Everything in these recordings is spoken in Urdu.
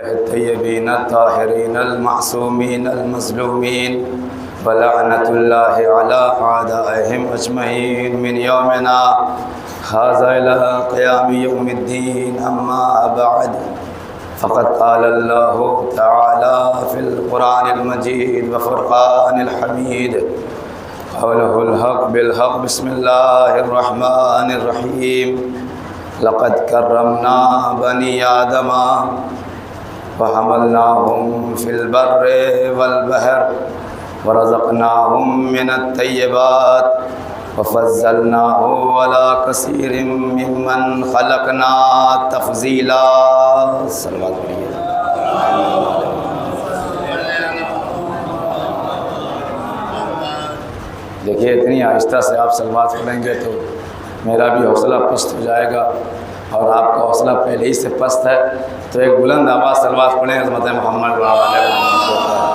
الطيبين الطاهرين المعصومين المظلومين ولعنة الله على أعدائهم أجمعين من يومنا هذا إلى قيام يوم الدين. أما بعد فقد قال الله تعالى في القرآن المجيد وفرقان الحميد قوله الحق بالحق. بسم الله الرحمن الرحيم. لقد كرمنا بني آدم وحملناهم في البر والبحر ورزقناهم من الطيبات وفضلناهم على كثير ممن خلقنا تفضیلا. صلوات پڑھیے. دیکھیے اتنی آہستہ سے آپ صلوات پڑھیں گے تو میرا بھی حوصلہ پست ہو جائے گا اور آپ کا حوصلہ پہلے ہی سے پست ہے. تو ایک بلند آواز صلوات پڑھیں عظمت محمد علیہ وسلم.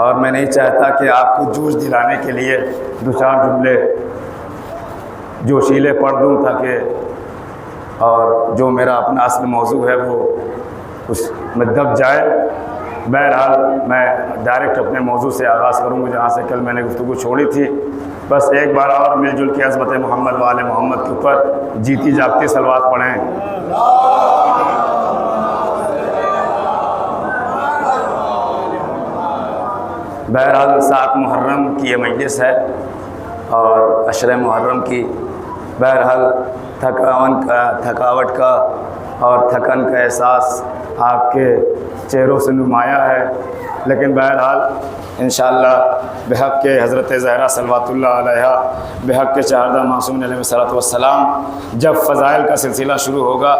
اور میں نہیں چاہتا کہ آپ کو جوش دلانے کے لیے دو چار جملے جوشیلے پڑھ دوں تاکہ اور جو میرا اپنا اصل موضوع ہے وہ اس میں دب جائے. بہرحال میں ڈائریکٹ اپنے موضوع سے آغاز کروں گا جہاں سے کل میں نے گفتگو چھوڑی تھی. بس ایک بار اور مل جل کے عظمت محمد و آل محمد کے اوپر جیتی جاگتی صلوات پڑھیں. بہرحال 7 محرم کی یہ مجلس ہے اور عشر محرم کی. بہرحال تھکاوٹ کا اور تھکن کا احساس آپ کے چہروں سے نمایاں ہے، لیکن بہرحال انشاءاللہ بحق کے حضرت زہرا صلوات اللہ علیہ، بحق کے چہردہ معصوم علیہ الصلوۃ والسلام جب فضائل کا سلسلہ شروع ہوگا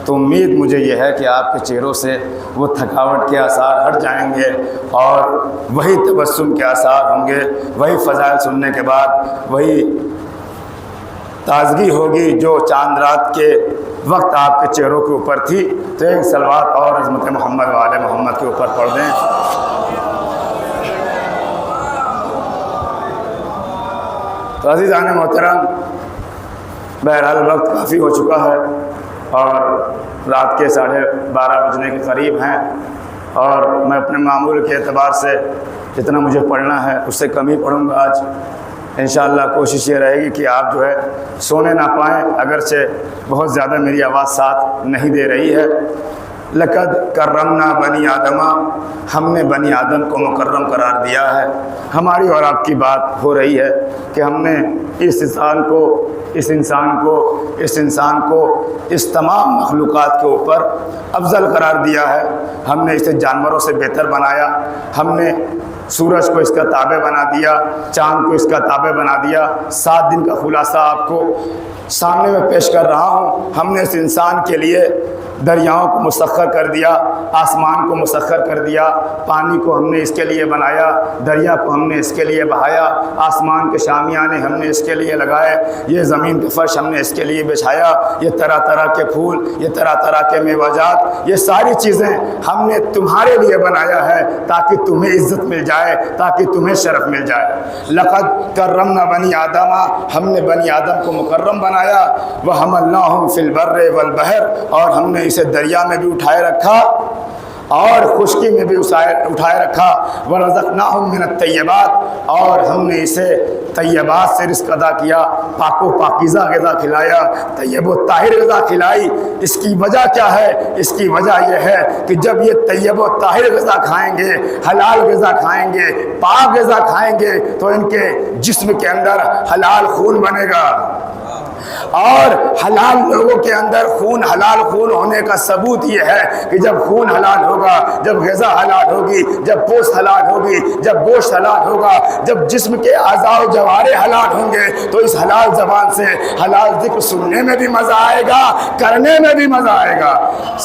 تو امید مجھے یہ ہے کہ آپ کے چہروں سے وہ تھکاوٹ کے آثار ہٹ جائیں گے اور وہی تبسم کے آثار ہوں گے. وہی فضائل سننے کے بعد وہی تازگی ہوگی جو چاند رات کے وقت آپ کے چہروں کے اوپر تھی. تو ایک صلوات اور عظمت محمد و آل محمد کے اوپر پڑھ دیں. تو عزیزان محترم، بہرحال وقت کافی ہو چکا ہے اور رات کے 12:30 بجنے کے قریب ہیں اور میں اپنے معمول کے اعتبار سے جتنا مجھے پڑھنا ہے اس سے کم ہی پڑھوں گا آج. انشاءاللہ کوشش یہ رہے گی کہ آپ جو ہے سونے نہ پائیں، اگرچہ بہت زیادہ میری آواز ساتھ نہیں دے رہی ہے. لقد کرمنا بنی آدم، ہم نے بنی آدم کو مکرم قرار دیا ہے. ہماری اور آپ کی بات ہو رہی ہے کہ ہم نے اس انسان کو اس تمام مخلوقات کے اوپر افضل قرار دیا ہے. ہم نے اسے جانوروں سے بہتر بنایا. ہم نے سورج کو اس کا تابع بنا دیا، چاند کو اس کا تابع بنا دیا. 7 دن کا خلاصہ آپ کو سامنے میں پیش کر رہا ہوں. ہم نے اس انسان کے لیے دریاؤں کو مسخر کر دیا، آسمان کو مسخر کر دیا، پانی کو ہم نے اس کے لیے بنایا، دریا کو ہم نے اس کے لیے بہایا، آسمان کے شامیانے ہم نے اس کے لیے لگائے، یہ زمین کے فرش ہم نے اس کے لیے بچھایا، یہ طرح طرح کے پھول، یہ طرح طرح کے میوہ جات، یہ ساری چیزیں ہم نے تمہارے لیے بنایا ہے تاکہ تمہیں عزت مل جائے، تاکہ تمہیں شرف مل جائے. لقد کرمنا بنی آدم، ہم نے بنی آدم کو مکرم بنایا. وحملناہم فی البر والبحر، اور ہم نے اسے دریا میں بھی اٹھائے رکھا اور خشکی میں بھی اٹھائے رکھا. ورزقناہم من الطیبات، اور ہم نے اسے طیبات سے رزق ادا کیا، پاک و پاکیزہ غذا کھلایا، طیب و طاہر غذا کھلائی. اس کی وجہ کیا ہے؟ اس کی وجہ یہ ہے کہ جب یہ طیب و طاہر غذا کھائیں گے، حلال غذا کھائیں گے، پاک غذا کھائیں گے تو ان کے جسم کے اندر حلال خون بنے گا. اور حلال لوگوں کے اندر خون، حلال خون ہونے کا ثبوت یہ ہے کہ جب خون حلال ہوگا، جب غذا حلال ہوگی، جب پوست حلال ہوگی، جب گوشت حلال ہوگا، جب جسم کے اعضاء و جوارح حلال ہوں گے تو اس حلال زبان سے حلال ذکر سننے میں بھی مزہ آئے گا، کرنے میں بھی مزہ آئے گا.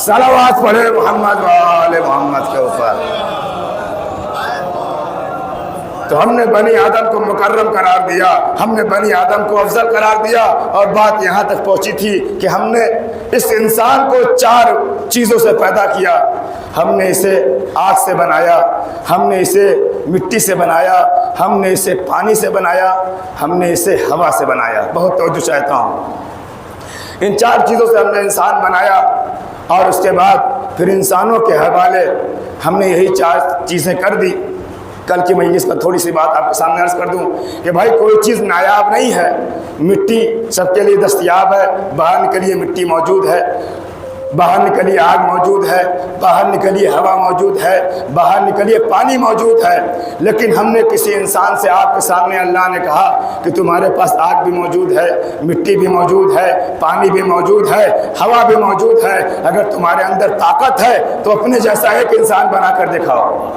صلوات پڑھے محمد و آل محمد کے اوپر. تو ہم نے بنی آدم کو مکرم قرار دیا، ہم نے بنی آدم کو افضل قرار دیا. اور بات یہاں تک پہنچی تھی کہ ہم نے اس انسان کو 4 چیزوں سے پیدا کیا. ہم نے اسے آگ سے بنایا، ہم نے اسے مٹی سے بنایا، ہم نے اسے پانی سے بنایا، ہم نے اسے ہوا سے بنایا. بہت توجہ چاہتا ہوں. ان 4 چیزوں سے ہم نے انسان بنایا، اور اس کے بعد پھر انسانوں کے حوالے ہم نے یہی 4 چیزیں کر دی۔ کل کی مجلس کا تھوڑی سی بات آپ کے سامنے عرض کر دوں کہ بھائی کوئی چیز نایاب نہیں ہے، مٹی سب کے لیے دستیاب ہے، باہر نکلیے مٹی موجود ہے، باہر نکلیے آگ موجود ہے، باہر نکلیے ہوا موجود ہے، باہر نکلیے پانی موجود ہے، لیکن ہم نے کسی انسان سے آپ کے سامنے اللہ نے کہا کہ تمہارے پاس آگ بھی موجود ہے، مٹی بھی موجود ہے، پانی بھی موجود ہے، ہوا بھی موجود ہے، اگر تمہارے اندر طاقت ہے تو اپنے جیسا ایک انسان بنا کر دکھاؤ۔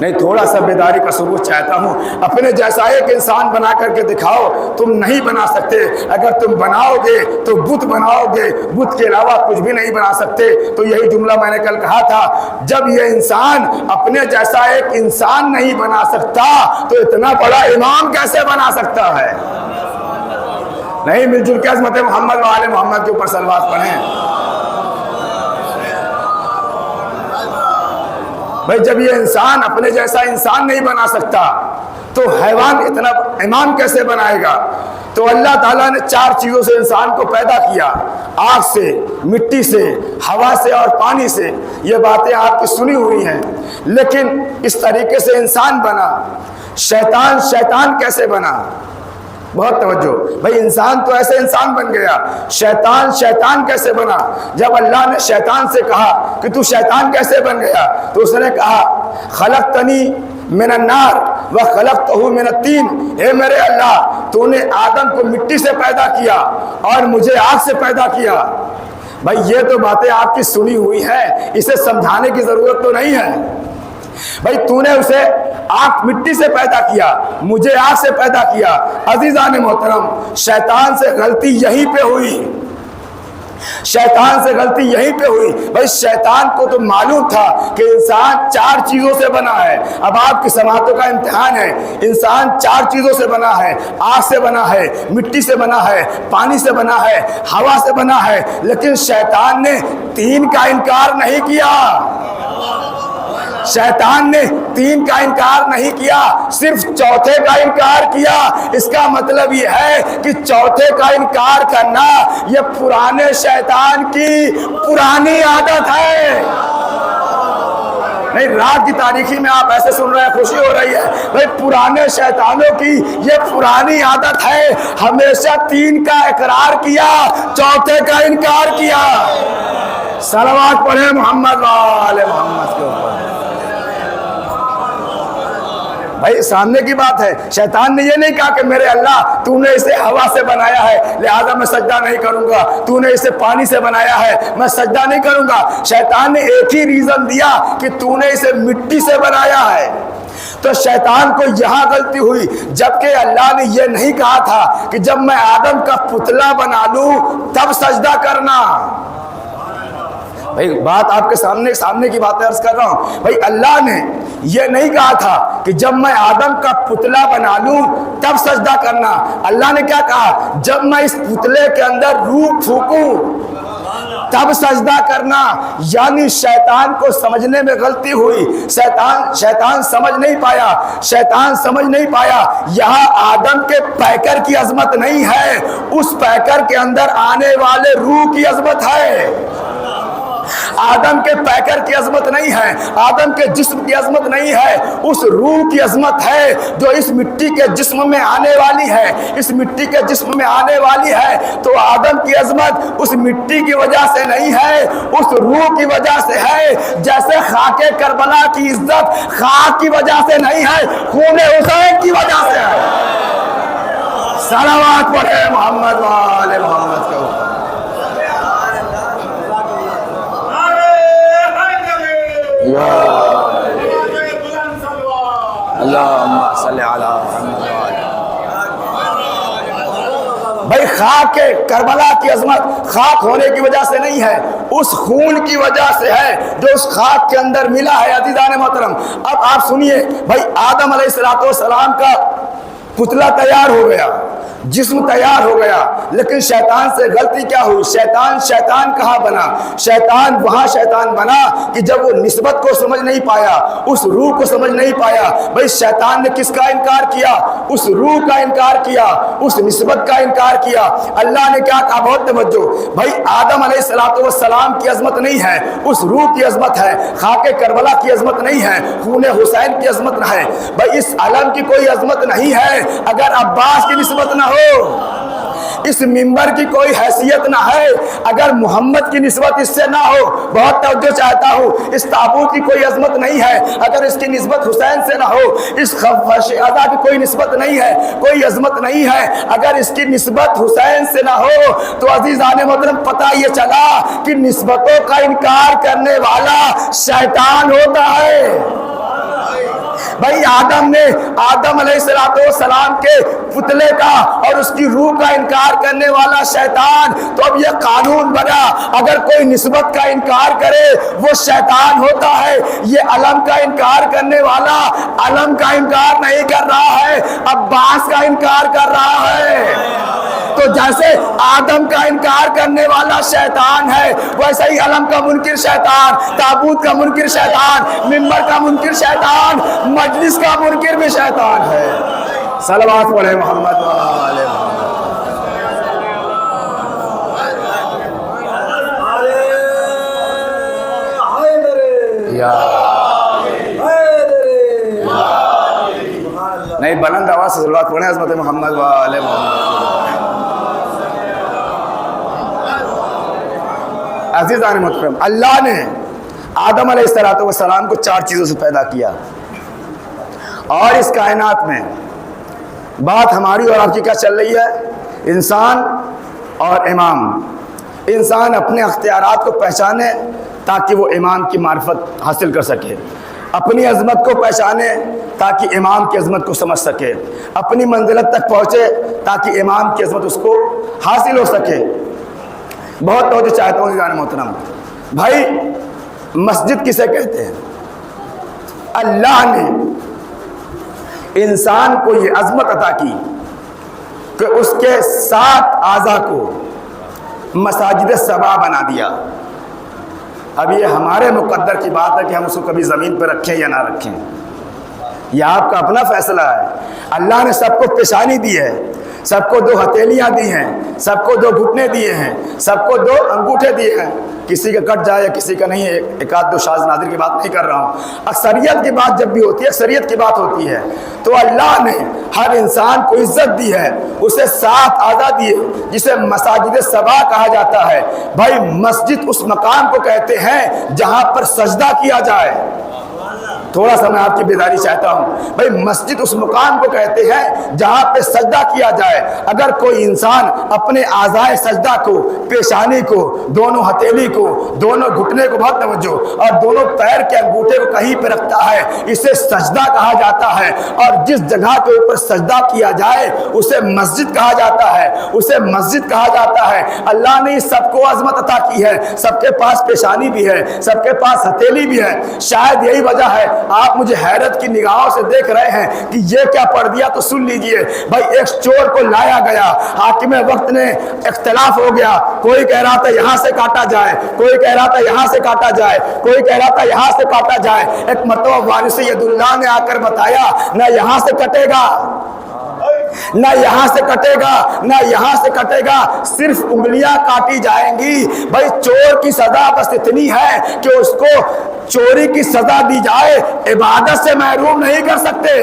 نہیں، تھوڑا سا بیداری کا ثبوت چاہتا ہوں، اپنے جیسا ایک انسان بنا کر کے دکھاؤ۔ تم نہیں بنا سکتے، اگر تم بناؤ گے تو بت بناؤ گے، بت کے علاوہ کچھ بھی نہیں بنا سکتے۔ تو یہی جملہ میں نے کل کہا تھا، جب یہ انسان اپنے جیسا ایک انسان نہیں بنا سکتا تو اتنا بڑا امام کیسے بنا سکتا ہے؟ نہیں، مل جل کے عظمت محمد و آل محمد کے اوپر صلوات پڑھیں۔ بھائی جب یہ انسان اپنے جیسا انسان نہیں بنا سکتا تو حیوان اتنا امام کیسے بنائے گا؟ تو اللہ تعالیٰ نے 4 چیزوں سے انسان کو پیدا کیا، آگ سے، مٹی سے، ہوا سے اور پانی سے۔ یہ باتیں آپ کی سنی ہوئی ہیں، لیکن اس طریقے سے انسان بنا۔ شیطان کیسے بنا؟ بہت توجہ بھائی، انسان تو ایسے انسان بن گیا، شیطان کیسے بنا؟ جب اللہ نے شیطان سے کہا کہ تو شیطان کیسے بن گیا تو اس نے کہا خلقتنی من النار وخلقتہ من الطین، اے میرے اللہ تو نے آدم کو مٹی سے پیدا کیا اور مجھے آگ سے پیدا کیا۔ بھائی یہ تو باتیں آپ کی سنی ہوئی ہیں، اسے سمجھانے کی ضرورت تو نہیں ہے۔ بھائی تو نے اسے آگ مٹی سے پیدا کیا، مجھے آگ سے پیدا کیا۔ عزیزان محترم، شیطان سے غلطی یہیں پہ ہوئی، شیطان سے غلطی یہیں پہ ہوئی۔ بھائی شیطان کو تو معلوم تھا کہ انسان 4 چیزوں سے بنا ہے۔ اب آپ کی سماعتوں کا امتحان ہے، انسان 4 چیزوں سے بنا ہے، آگ سے بنا ہے، مٹی سے بنا ہے، پانی سے بنا ہے، ہوا سے بنا ہے، لیکن شیطان نے 3 کا انکار نہیں کیا۔ شیطان نے 3 کا انکار نہیں کیا، صرف 4تھے کا انکار کیا۔ اس کا مطلب یہ ہے کہ 4تھے کا انکار کرنا یہ پرانے شیطان کی پرانی عادت ہے۔ نہیں، رات کی تاریخی میں آپ ایسے سن رہے ہیں، خوشی ہو رہی ہے، بھائی پرانے شیطانوں کی یہ پرانی عادت ہے، ہمیشہ 3 کا اقرار کیا، 4تھے کا انکار کیا۔ صلوات پڑھیں محمد و آل محمد کے اوپر۔ بھائی سامنے کی بات ہے، شیطان نے یہ نہیں کہا کہ میرے اللہ تو نے اسے ہوا سے بنایا ہے لہذا میں سجدہ نہیں کروں گا، تو نے اسے پانی سے بنایا ہے میں سجدہ نہیں کروں گا۔ شیطان نے ایک ہی ریزن دیا کہ تو نے اسے مٹی سے بنایا ہے۔ تو شیطان کو یہاں غلطی ہوئی، جبکہ اللہ نے یہ نہیں کہا تھا کہ جب میں آدم کا پتلا بنا لوں تب سجدہ کرنا۔ بھائی بات آپ کے سامنے کی باتیں عرض کر رہا ہوں۔ بھائی اللہ نے یہ نہیں کہا تھا کہ جب میں آدم کا پتلا بنا لوں تب سجدہ کرنا۔ اللہ نے کیا کہا؟ جب میں اس پتلے کے اندر روح پھونکوں تب سجدہ کرنا۔ یعنی شیطان کو سمجھنے میں غلطی ہوئی، شیطان سمجھ نہیں پایا یہاں آدم کے پیکر کی عظمت نہیں ہے، اس پیکر کے اندر آنے والے روح کی عظمت ہے۔ آدم کے پیکر کی عظمت نہیں ہے، آدم کے جسم کی عظمت نہیں ہے، اس روح کی عظمت ہے جو اس مٹی کے جسم میں آنے والی ہے، اس مٹی کے جسم میں آنے والی ہے۔ تو آدم کی عظمت اس مٹی کی وجہ سے نہیں ہے، اس روح کی وجہ سے ہے۔ جیسے خاک کربلا کی عزت خاک کی وجہ سے نہیں ہے، خون حسین کی وجہ سے ہے۔ صلوات پڑھے محمد و آل محمد کے اوپر۔ اللہم صلی علی محمد۔ بھائی خاک کربلا کی عظمت خاک ہونے کی وجہ سے نہیں ہے، اس خون کی وجہ سے ہے جو اس خاک کے اندر ملا ہے۔ عزیزان محترم اب آپ سنیے، بھائی آدم علیہ السلام کا پتلا تیار ہو گیا، جسم تیار ہو گیا، لیکن شیطان سے غلطی کیا ہوئی؟ شیطان کہاں بنا؟ شیطان وہاں شیطان بنا کہ جب وہ نسبت کو سمجھ نہیں پایا، اس روح کو سمجھ نہیں پایا۔ بھائی شیطان نے کس کا انکار کیا؟ اس روح کا انکار کیا، اس نسبت کا انکار کیا۔ اللہ نے کیا کہا؟ بہت توجہ بھائی، آدم علیہ السلام کی عظمت نہیں ہے، اس روح کی عظمت ہے۔ خاک کربلا کی عظمت نہیں ہے، خون حسین کی عظمت نہ ہے۔ بھائی اس علم کی کوئی عظمت نہیں ہے اگر عباس کی نسبت نہ ہو، اس منبر کی کوئی حیثیت نہ ہے اگر محمد کی نسبت اس سے نہ ہو۔ بہت توجہ چاہتا ہوں، اس تابوت کی کوئی عظمت نہیں ہے اگر اس کی نسبت حسین سے نہ ہو، اس فرش اعلیٰ کی کوئی نسبت نہیں ہے، کوئی عظمت نہیں ہے اگر اس کی نسبت حسین سے نہ ہو۔ تو عزیزان محترم پتہ یہ چلا کہ نسبتوں کا انکار کرنے والا شیطان ہوتا ہے۔ بھائی آدم علیہ السلام کے پتلے کا اور اس کی روح کا انکار کرنے والا شیطان، تو اب یہ قانون بنا اگر کوئی نسبت کا انکار کرے وہ شیطان ہوتا ہے۔ یہ علم کا انکار کرنے والا علم کا انکار نہیں کر رہا ہے، عباس کا انکار کر رہا ہے۔ تو جیسے آدم کا انکار کرنے والا شیطان ہے، ویسے ہی علم کا منکر شیطان، تابوت کا منکر شیطان، منبر کا منکر شیطان، مجلس کا منکر بھی شیطان ہے۔ صلوات پڑھے محمد وآلہ محمد۔ نہیں بلند آواز سے صلوات پڑھیں عظمت محمد وآلہ محمد۔ عزیزان محترم، اللہ نے آدم علیہ السلام کو 4 چیزوں سے پیدا کیا، اور اس کائنات میں بات ہماری اور آپ کی کیا چل رہی ہے؟ انسان اور امام۔ انسان اپنے اختیارات کو پہچانے تاکہ وہ امام کی معرفت حاصل کر سکے، اپنی عظمت کو پہچانے تاکہ امام کی عظمت کو سمجھ سکے، اپنی منزلت تک پہنچے تاکہ امام کی عظمت اس کو حاصل ہو سکے۔ بہت توجہ چاہتا ہوں جان محترم بھائی، مسجد کسے کہتے ہیں؟ اللہ نے انسان کو یہ عظمت عطا کی کہ اس کے 7 اعضاء کو مساجد 7 بنا دیا۔ اب یہ ہمارے مقدر کی بات ہے کہ ہم اس کو کبھی زمین پہ رکھیں یا نہ رکھیں، یہ آپ کا اپنا فیصلہ ہے۔ اللہ نے سب کو پیشانی دی ہے، سب کو 2 ہتھیلیاں دی ہیں، سب کو 2 گھٹنے دیے ہیں، سب کو 2 انگوٹھے دیے ہیں۔ کسی کا کٹ جائے یا کسی کا نہیں، ایک آدھ 2 شاذ نادر کی بات نہیں کر رہا ہوں، اکثریت کی بات جب بھی ہوتی ہے، اکثریت کی بات ہوتی ہے۔ تو اللہ نے ہر انسان کو عزت دی ہے، اسے 7 اعضاء دیے جسے مساجد 7 کہا جاتا ہے۔ بھائی مسجد اس مقام کو کہتے ہیں جہاں پر سجدہ کیا جائے۔ تھوڑا سا میں آپ کی بیداری چاہتا ہوں بھائی، مسجد اس مقام کو کہتے ہیں جہاں پہ سجدہ کیا جائے۔ اگر کوئی انسان اپنے اعضائے سجدہ کو، پیشانی کو، دونوں ہتھیلی کو، دونوں گھٹنے کو، بہت توجہ، اور دونوں پیر کے انگوٹھے کو کہیں پہ رکھتا ہے، اسے سجدہ کہا جاتا ہے۔ اور جس جگہ کے اوپر سجدہ کیا جائے اسے مسجد کہا جاتا ہے، اسے مسجد کہا جاتا ہے۔ اللہ نے سب کو عظمت عطا کی ہے، سب کے پاس پیشانی بھی ہے، سب کے پاس ہتھیلی بھی ہے۔ شاید یہی وجہ ہے آپ مجھے حیرت کی نگاہوں سے دیکھ رہے ہیں کہ یہ کیا پڑھ دیا، تو سن لیجئے بھائی، ایک چور کو لایا گیا، حاکم وقت نے اختلاف ہو گیا، کوئی کہہ رہا تھا یہاں سے کاٹا جائے، کوئی کہہ رہا تھا یہاں سے کاٹا جائے، کوئی کہہ رہا تھا یہاں سے کاٹا جائے۔ ایک مرتبہ وارث ید اللہ نے آ کر بتایا نہ یہاں سے کٹے گا، نہ یہاں سے کٹے گا، نہ یہاں سے کٹے گا، صرف انگلیاں کاٹی جائیں گی۔ بھائی چور کی سزا بس اتنی ہے کہ اس کو چوری کی سزا دی جائے، عبادت سے محروم نہیں کر سکتے۔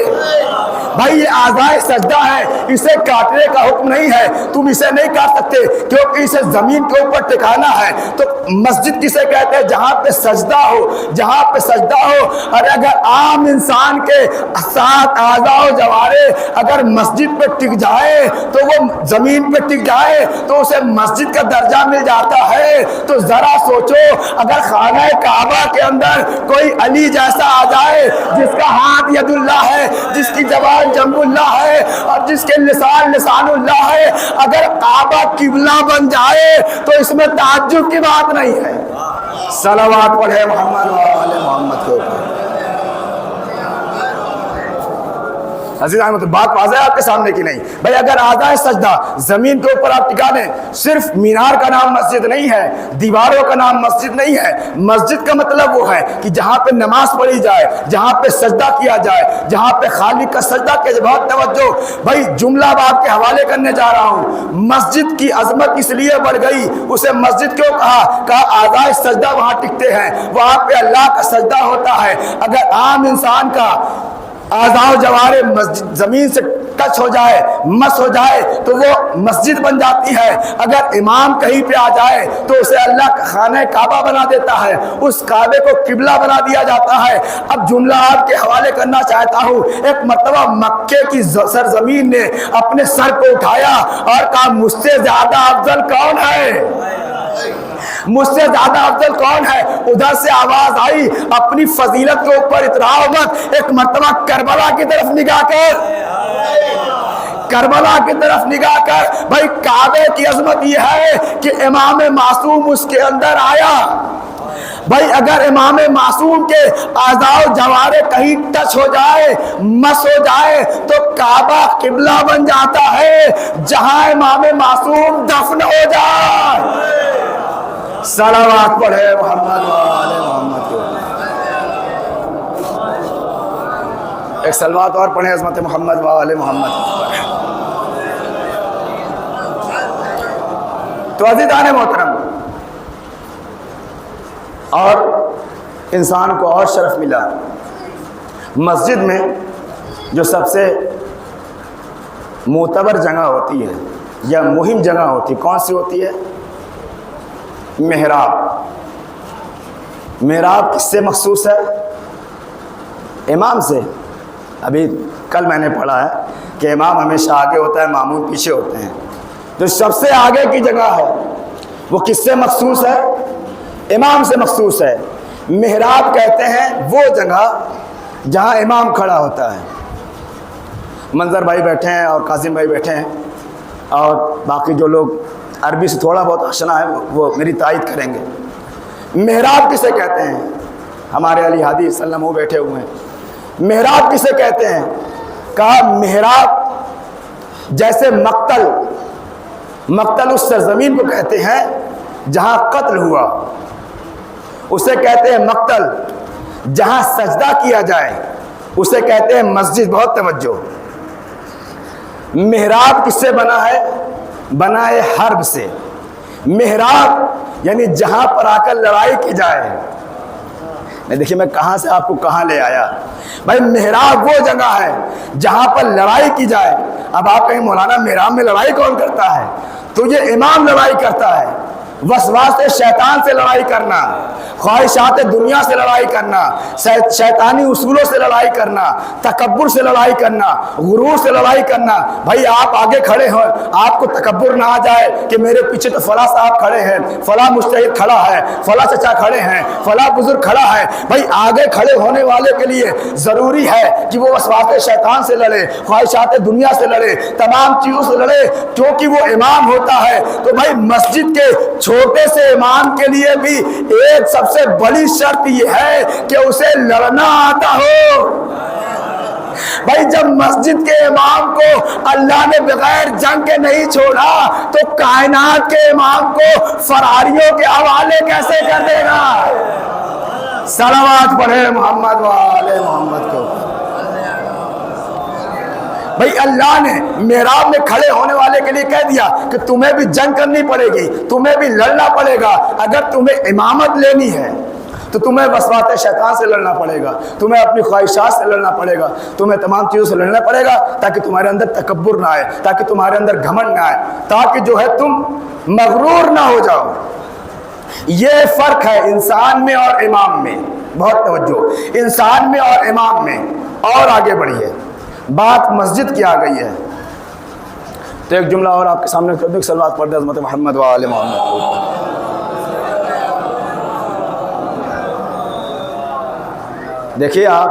بھائی یہ اعضائے سجدہ ہے، اسے کاٹنے کا حکم نہیں ہے، تم اسے نہیں کاٹ سکتے کیونکہ اسے زمین کے اوپر ٹکانا ہے۔ تو مسجد کسے کہتے ہیں؟ جہاں پہ سجدہ ہو، جہاں پہ سجدہ ہو۔ اور اگر عام انسان کے 7 اعضاء و جوارح اگر مسجد پہ ٹک جائے تو وہ زمین پہ ٹک جائے تو اسے مسجد کا درجہ مل جاتا ہے۔ تو ذرا سوچو اگر خانہ کعبہ کے اندر کوئی علی جیسا آ جائے جس کا ہاتھ ید اللہ ہے، جس کی زبان جنب اللہ ہے، اور جس کے لسان اللہ ہے، اگر کعبہ قبلہ بن جائے تو اس میں تعجب کی بات نہیں ہے۔ صلوات پڑھے محمد و آل محمد کے اوپر۔ عزیزان تو بات واضح ہے آپ کے سامنے کی نہیں بھائی؟ اگر اعضائے سجدہ زمین کے اوپر آپ ٹکا دیں، صرف مینار کا نام مسجد نہیں ہے، دیواروں کا نام مسجد نہیں ہے. مسجد کا مطلب وہ ہے کہ جہاں پہ نماز پڑھی جائے، جہاں پہ سجدہ کیا جائے، جہاں پہ خالق کا سجدہ کیا جائے. بہت توجہ بھائی، جملہ اب آپ کے حوالے کرنے جا رہا ہوں. مسجد کی عظمت اس لیے بڑھ گئی، اسے مسجد کیوں کہا اعضائے سجدہ وہاں ٹکتے ہیں، وہاں پہ اللہ کا سجدہ ہوتا ہے. اگر عام انسان کا اعضاء و جوارح زمین سے ٹچ ہو جائے، مس ہو جائے تو وہ مسجد بن جاتی ہے. اگر امام کہیں پہ آ جائے تو اسے اللہ کا خانہ کعبہ بنا دیتا ہے، اس کعبے کو قبلہ بنا دیا جاتا ہے. اب جملہ آپ کے حوالے کرنا چاہتا ہوں. ایک مرتبہ مکے کی سرزمین نے اپنے سر کو اٹھایا اور کہا مجھ سے زیادہ افضل کون ہے؟ مجھ سے زیادہ افضل کون ہے؟ ادھر سے آواز آئی اپنی فضیلت کے اوپر اتراؤ مت. ایک مرتبہ کربلا کی طرف نگاہ کر، کربلا کی طرف نگاہ کر. بھائی کعبے کی عظمت یہ ہے کہ امام معصوم اس کے اندر آیا. بھائی اگر امام معصوم کے اعضاء و جوارح کہیں ٹچ ہو جائے، مس ہو جائے تو کعبہ قبلہ بن جاتا ہے جہاں امام معصوم دفن ہو جائے. صلوات پڑھے محمد وآل محمد کو. ایک صلوات اور پڑھے عظمت محمد وآل محمد. تو عزیزان محترم، اور انسان کو اور شرف ملا. مسجد میں جو سب سے معتبر جگہ ہوتی ہے یا مہم جگہ ہوتی، کون سی ہوتی ہے؟ محراب. محراب کس سے مخصوص ہے؟ امام سے. ابھی کل میں نے پڑھا ہے کہ امام ہمیشہ آگے ہوتا ہے، مامون پیچھے ہوتے ہیں. جو سب سے آگے کی جگہ ہے وہ کس سے مخصوص ہے؟ امام سے مخصوص ہے. محراب کہتے ہیں وہ جگہ جہاں امام کھڑا ہوتا ہے. منظر بھائی بیٹھے ہیں اور قاسم بھائی بیٹھے ہیں اور باقی جو لوگ عربی سے تھوڑا بہت آشنا ہے وہ میری تائید کریں گے. محراب کسے کہتے ہیں؟ ہمارے علی ہادی صلی اللہ علیہ وسلم وہ بیٹھے ہوئے ہیں. محراب کسے کہتے ہیں؟ کہا محراب جیسے مقتل، مقتل اس سرزمین کو کہتے ہیں جہاں قتل ہوا، اسے کہتے ہیں مقتل. جہاں سجدہ کیا جائے اسے کہتے ہیں مسجد. بہت توجہ. محراب کس سے بنا ہے؟ بنا ہے حرب سے. محراب یعنی جہاں پر آ کر لڑائی کی جائے. دیکھیے میں کہاں سے آپ کو کہاں لے آیا. بھائی محراب وہ جگہ ہے جہاں پر لڑائی کی جائے. اب آپ کہیں مولانا محراب میں لڑائی کون کرتا ہے؟ تو یہ امام لڑائی کرتا ہے. وسواس شیطان سے لڑائی کرنا، خواہشات دنیا سے لڑائی کرنا، شیطانی اصولوں سے لڑائی کرنا، تکبر سے لڑائی کرنا، غرور سے لڑائی کرنا. بھائی آپ آگے کھڑے ہوں، آپ کو تکبر نہ آ جائے کہ میرے پیچھے تو فلاں صاحب کھڑے ہیں، فلاں مجتہد کھڑا ہے، فلاں چچا کھڑے ہیں، فلاں بزرگ کھڑا ہے. بھائی آگے کھڑے ہونے والے کے لیے ضروری ہے کہ وہ وسواس شیطان سے لڑے، خواہشات دنیا سے لڑے، تمام چیزوں سے لڑے، کیونکہ وہ امام ہوتا ہے. تو بھائی مسجد کے چھوٹے سے امام کے لیے بھی ایک سب سے بڑی شرط یہ ہے کہ اسے لڑنا آتا ہو. بھائی جب مسجد کے امام کو اللہ نے بغیر جنگ کے نہیں چھوڑا تو کائنات کے امام کو فرعریوں کے حوالے کیسے کر دے گا؟ صلوات پڑھے محمد وآل محمد کو. بھئی اللہ نے محراب میں کھڑے ہونے والے کے لیے کہہ دیا کہ تمہیں بھی جنگ کرنی پڑے گی، تمہیں بھی لڑنا پڑے گا. اگر تمہیں امامت لینی ہے تو تمہیں وسواس شیطان سے لڑنا پڑے گا، تمہیں اپنی خواہشات سے لڑنا پڑے گا، تمہیں تمام چیزوں سے لڑنا پڑے گا تاکہ تمہارے اندر تکبر نہ آئے، تاکہ تمہارے اندر گھمنڈ نہ آئے، تاکہ جو ہے تم مغرور نہ ہو جاؤ. یہ فرق ہے انسان میں اور امام میں. بہت توجہ. انسان میں اور امام میں. اور آگے بڑھیے، بات مسجد کی آ گئی ہے تو ایک جملہ اور آپ کے سامنے کر دوں. صلوات پڑھ دیں عظمت محمد وآل محمد. دیکھیے آپ،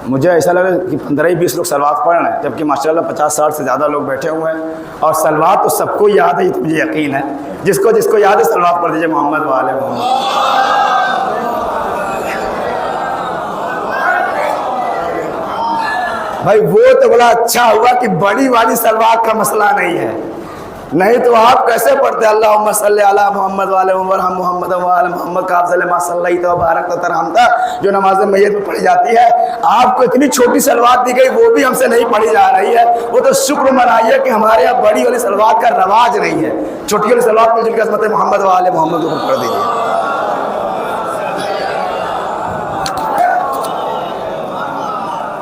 مجھے ایسا لگا کہ 15-20 لوگ صلوات پڑھ رہے ہیں جبکہ ماشاءاللہ 50-60 سے زیادہ لوگ بیٹھے ہوئے ہیں اور صلوات تو سب کو یاد ہے. یہ تو مجھے یقین ہے، جس کو یاد ہے صلوات پڑھ دیجیے محمد وآل محمد. بھائی وہ تو بڑا اچھا ہوا کہ بڑی والی سلوات کا مسئلہ نہیں ہے، نہیں تو آپ کیسے پڑھتے اللہم صلی علی محمد وعلی محمد وعلی محمد کا افضل ما صلیت و بارکت و ترحمت جو نماز میت میں پڑھی جاتی ہے. آپ کو اتنی چھوٹی سلوات دی گئی وہ بھی ہم سے نہیں پڑھی جا رہی ہے. وہ تو شکر منائیے کہ ہمارے یہاں بڑی والی سلوات کا رواج نہیں ہے. چھوٹی والی سلوات میں جن کی عظمت محمد وعلی محمد کو پڑھ دیجیے.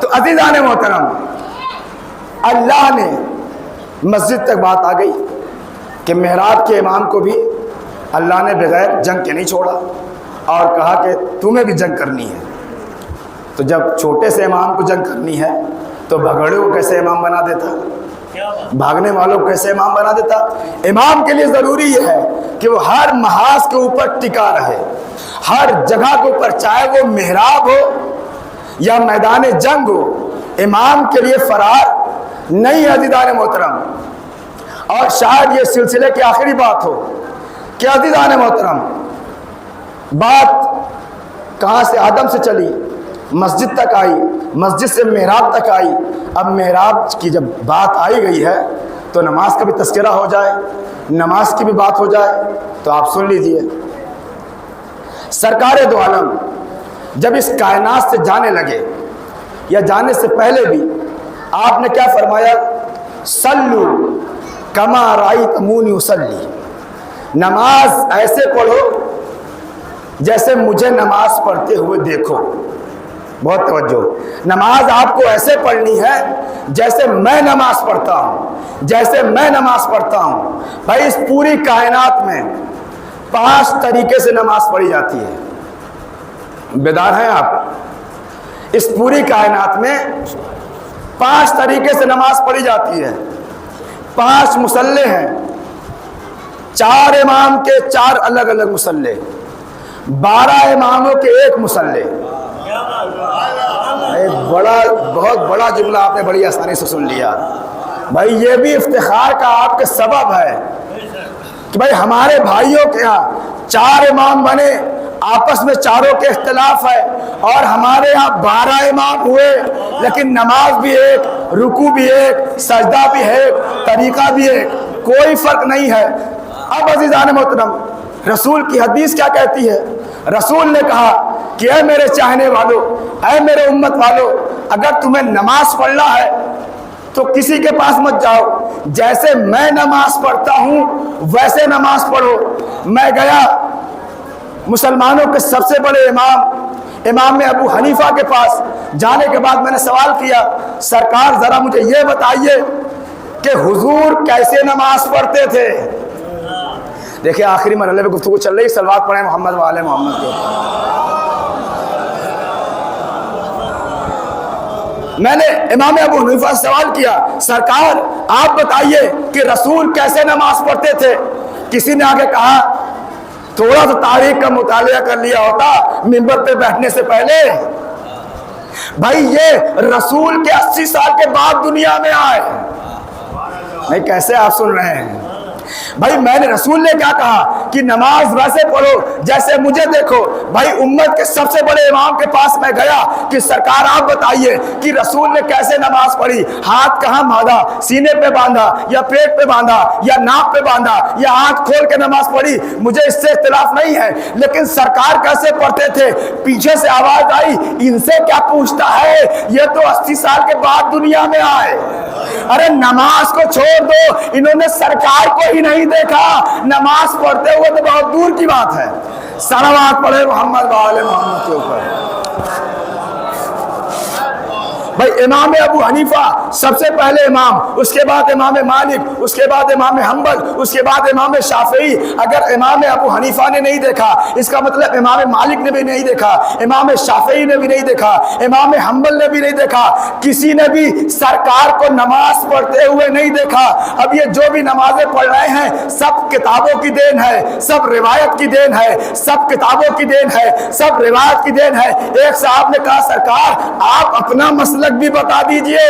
تو عزیزان محترم، اللہ نے مسجد تک بات آ گئی کہ محراب کے امام کو بھی اللہ نے بغیر جنگ کے نہیں چھوڑا اور کہا کہ تمہیں بھی جنگ کرنی ہے. تو جب چھوٹے سے امام کو جنگ کرنی ہے تو بھگڑے کو کیسے امام بنا دیتا، بھاگنے والوں کو کیسے امام بنا دیتا؟ امام کے لیے ضروری یہ ہے کہ وہ ہر محاذ کے اوپر ٹکا رہے، ہر جگہ کے اوپر، چاہے وہ محراب ہو یا میدان جنگ ہو، امام کے لیے فرار نہیں ہے. عزیزان محترم، اور شاید یہ سلسلے کی آخری بات ہو کہ عزیزان محترم، بات کہاں سے آدم سے چلی، مسجد تک آئی، مسجد سے محراب تک آئی. اب محراب کی جب بات آئی گئی ہے تو نماز کا بھی تذکرہ ہو جائے، نماز کی بھی بات ہو جائے. تو آپ سن لیجئے، سرکار دو عالم جب اس کائنات سے جانے لگے یا جانے سے پہلے بھی آپ نے کیا فرمایا؟ صلو کما رأیتمونی اصلی، نماز ایسے پڑھو جیسے مجھے نماز پڑھتے ہوئے دیکھو. بہت توجہ، نماز آپ کو ایسے پڑھنی ہے جیسے میں نماز پڑھتا ہوں، جیسے میں نماز پڑھتا ہوں. بھائی اس پوری کائنات میں 5 طریقے سے نماز پڑھی جاتی ہے. بیدار ہیں آپ؟ اس پوری کائنات میں 5 طریقے سے نماز پڑھی جاتی ہے. 5 مصلے ہیں، 4 امام کے 4 الگ الگ مصلے، 12 اماموں کے 1 مصلے. بہت بڑا جملہ آپ نے بڑی آسانی سے سن لیا. بھائی یہ بھی افتخار کا آپ کے سبب ہے کہ بھائی ہمارے بھائیوں کے ہاں 4 امام بنے، آپس میں چاروں کے اختلاف ہے، اور ہمارے ہاں 12 امام ہوئے لیکن نماز بھی ایک، رکوع بھی ایک، سجدہ بھی ہے، طریقہ بھی ایک، کوئی فرق نہیں ہے. اب عزیزان محترم، رسول کی حدیث کیا کہتی ہے؟ رسول نے کہا کہ اے میرے چاہنے والوں، اے میرے امت والوں، اگر تمہیں نماز پڑھنا ہے تو کسی کے پاس مت جاؤ، جیسے میں نماز پڑھتا ہوں ویسے نماز پڑھو. میں گیا مسلمانوں کے سب سے بڑے امام ابو حنیفہ کے پاس. جانے کے بعد میں نے سوال کیا، سرکار ذرا مجھے یہ بتائیے کہ حضور کیسے نماز پڑھتے تھے؟ دیکھیں آخری مرحلے پہ گفتگو چل رہی، صلوات پڑھیں محمد وعلی محمد کے. میں نے امام ابو حنیفہ سے سوال کیا، سرکار آپ بتائیے کہ رسول کیسے نماز پڑھتے تھے؟ کسی نے آگے کہا تھوڑا سا تاریخ کا مطالعہ کر لیا ہوتا منبر پہ بیٹھنے سے پہلے. بھائی یہ رسول کے 80 سال کے بعد دنیا میں آئے. نہیں کیسے آپ سن رہے ہیں؟ بھائی میں نے، رسول نے کیا کہا کہ نماز ویسے پڑھو جیسے مجھے دیکھو. بھائی امت کے سب سے بڑے امام کے پاس میں گیا کہ سرکار آپ بتائیے کہ رسول نے کیسے نماز پڑھی؟ ہاتھ کہاں باندھا؟ سینے پہ باندھا یا پیٹ پہ باندھا یا ناک پہ باندھا یا آنکھ کھول کے نماز پڑھی؟ مجھے اس سے اختلاف نہیں ہے، لیکن سرکار کیسے پڑھتے تھے؟ پیچھے سے آواز آئی، ان سے کیا پوچھتا ہے، یہ تو 80 سال کے بعد دنیا میں آئے. ارے نماز کو چھوڑ دو، انہوں نے سرکار کو ہی نہیں دیکھا، نماز پڑھتے ہوئے تو بہت دور کی بات ہے. صلوات پڑھے محمد وعلی محمد کے اوپر. بھائی امام ابو حنیفہ سب سے پہلے امام، اس کے بعد امام مالک، اس کے بعد امام حنبل، اس کے بعد امام شافعی. اگر امام ابو حنیفہ نے نہیں دیکھا اس کا مطلب امام مالک نے بھی نہیں دیکھا، امام شافعی نے بھی نہیں دیکھا، امام حنبل نے بھی نہیں دیکھا، کسی نے بھی سرکار کو نماز پڑھتے ہوئے نہیں دیکھا. اب یہ جو بھی نمازیں پڑھ رہے ہیں سب کتابوں کی دین ہے، سب روایت کی دین ہے، سب کتابوں کی دین ہے، سب روایت کی دین ہے. ایک صاحب نے کہا سرکار آپ اپنا مسئلہ بھی بتا دیجئے.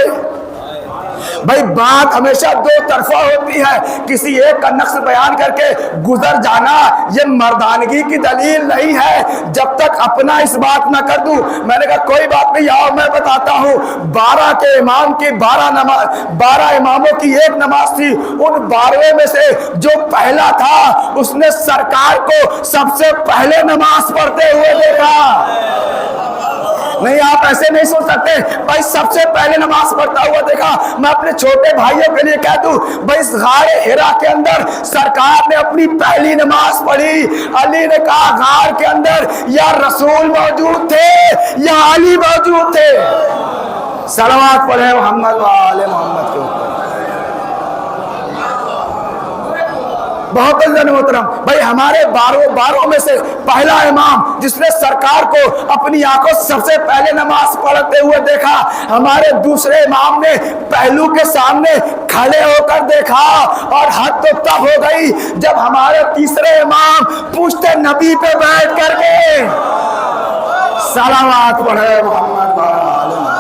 بھائی بات ہمیشہ دو طرفہ ہوتی ہے، کسی ایک کا نقص بیان کر کے گزر جانا یہ مردانگی کی دلیل نہیں ہے جب تک اپنا اس بات نہ کر دوں۔ میں نے کہا کوئی بات نہیں، آؤ میں بتاتا ہوں۔ 12 کے امام کی 12 اماموں کی ایک نماز تھی، ان 12 میں سے جو پہلا تھا اس نے سرکار کو سب سے پہلے نماز پڑھتے ہوئے دیکھا۔ نہیں آپ ایسے نہیں سن سکتے، بھائی سب سے پہلے نماز پڑھتا ہوا دیکھا۔ میں اپنے چھوٹے بھائیوں کے لیے کہہ دوں، بھائی اس غار حرا کے اندر سرکار نے اپنی پہلی نماز پڑھی۔ علی نے کہا غار کے اندر یا رسول موجود تھے یا علی موجود تھے۔ صلوات پڑھیں محمد و آل محمد کے اوپر۔ بہت عزیز محترم، بھائی ہمارے 12 میں سے پہلا امام جس نے سرکار کو اپنی آنکھوں سب سے پہلے نماز پڑھتے ہوئے دیکھا، ہمارے دوسرے امام نے پہلو کے سامنے کھڑے ہو کر دیکھا، اور حد تو تب ہو گئی جب ہمارے تیسرے امام پشت نبی پہ بیٹھ کر کے صلوات پڑھے محمد و آل محمد۔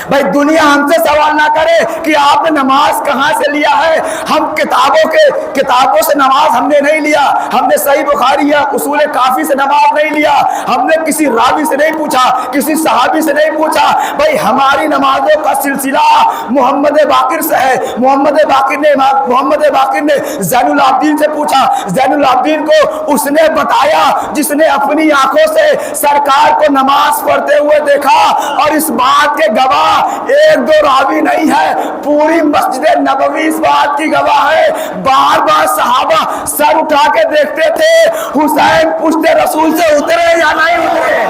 بھائی دنیا ہم سے سوال نہ کرے کہ آپ نے نماز کہاں سے لیا ہے۔ ہم کتابوں سے نماز ہم نے نہیں لیا، ہم نے صحیح بخاری یا اصول کافی سے نماز نہیں لیا، ہم نے کسی راوی سے نہیں پوچھا، کسی صحابی سے نہیں پوچھا۔ بھائی ہماری نمازوں کا سلسلہ محمد باقر سے ہے۔ محمد باقر نے زین العابدین سے پوچھا، زین العابدین کو اس نے بتایا جس نے اپنی آنکھوں سے سرکار کو نماز پڑھتے ہوئے دیکھا، اور اس بات کے گواہ ایک دو راوی نہیں ہے، پوری مسجد نبوی اس بات کی گواہ ہے۔ بار بار صحابہ سر اٹھا کے دیکھتے تھے حسین پشت رسول سے اترے یا نہیں اترے۔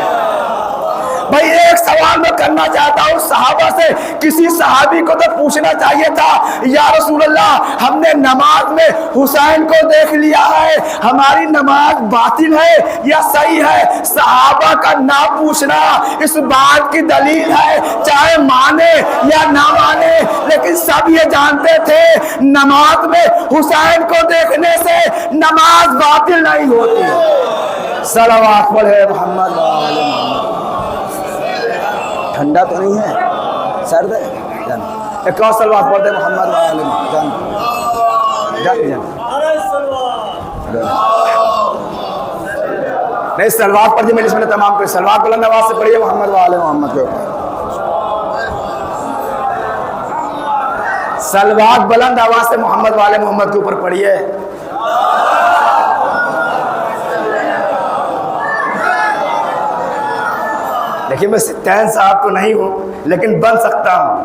بھائی ایک سوال میں کرنا چاہتا ہوں صحابہ سے، کسی صحابی کو تو پوچھنا چاہیے تھا یا رسول اللہ ہم نے نماز میں حسین کو دیکھ لیا ہے، ہماری نماز باطل ہے یا صحیح ہے؟ صحابہ کا نہ پوچھنا اس بات کی دلیل ہے، چاہے مانے یا نہ مانے، لیکن سب یہ جانتے تھے نماز میں حسین کو دیکھنے سے نماز باطل نہیں ہوتی۔ صلوات پڑھے محمد و آل محمد۔ ٹھنڈا تو نہیں ہے، سرد ہے؟ ایک اور صلوات پڑھتے محمد و آل محمد۔ نہیں صلوات پڑھ دی مجلس میں تمام کو، صلوات بلند آواز سے پڑھیے محمد و آل محمد کے اوپر۔ صلوات بلند آواز سے محمد و آل محمد کے اوپر پڑھیے۔ دیکھیے میں ستین صاحب تو نہیں ہوں لیکن بن سکتا ہوں۔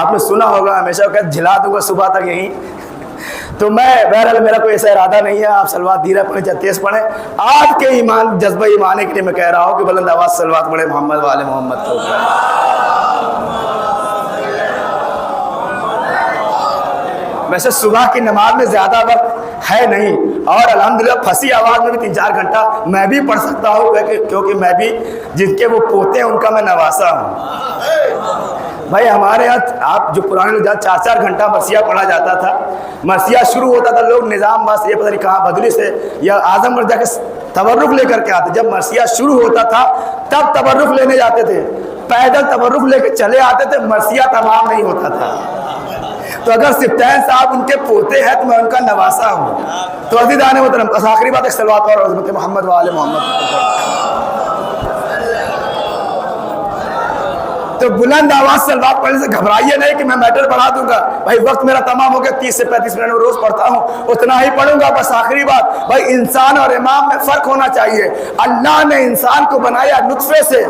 آپ نے سنا ہوگا ہمیشہ کہ جھلا دوں گا صبح تک یہیں، تو میں بہرحال میرا کوئی ایسا ارادہ نہیں ہے۔ آپ صلوات دھیرے پڑھیں چاہے تیز پڑھیں، آپ کے ایمان جذبہ ایمانے کے لیے میں کہہ رہا ہوں کہ بلند آواز صلوات پڑھیں محمد و آل محمد کے اوپر۔ ویسے صبح کی نماز میں زیادہ وقت ہے نہیں، اور الحمدللہ پھنسی آواز میں بھی 3-4 گھنٹہ میں بھی پڑھ سکتا ہوں، کیونکہ میں بھی جن کے وہ پوتے ہیں ان کا میں نواسا ہوں۔ بھائی ہمارے یہاں آپ جو پرانے لوگ 4-4 گھنٹہ مرثیہ پڑھا جاتا تھا، مرثیہ شروع ہوتا تھا لوگ نظام بس یہ پتہ نہیں کہاں بدلی سے یا اعظم گڑھ جا کے تبرک لے کر کے آتے، جب مرثیہ شروع ہوتا تھا تب تبرک لینے جاتے تھے، پیدل تبرک لے کے چلے آتے تھے، مرثیہ تمام نہیں ہوتا تھا۔ تو اگر سفتین صاحب ان کے پوتے ہیں تو میں ان کا نواسا ہوں۔ تو عزیزان محترم بس آخری بات ایک صلوات اور عظمت محمد و آل محمد۔ تو بلند آواز صلوات پڑھنے سے گھبرائیے نہیں کہ میں میٹر پڑھا دوں گا، بھائی وقت میرا تمام ہو گیا، 30 سے 35 منٹ میں روز پڑھتا ہوں، اتنا ہی پڑھوں گا۔ بس آخری بات، بھائی انسان اور امام میں فرق ہونا چاہیے۔ اللہ نے انسان کو بنایا نطفے سے،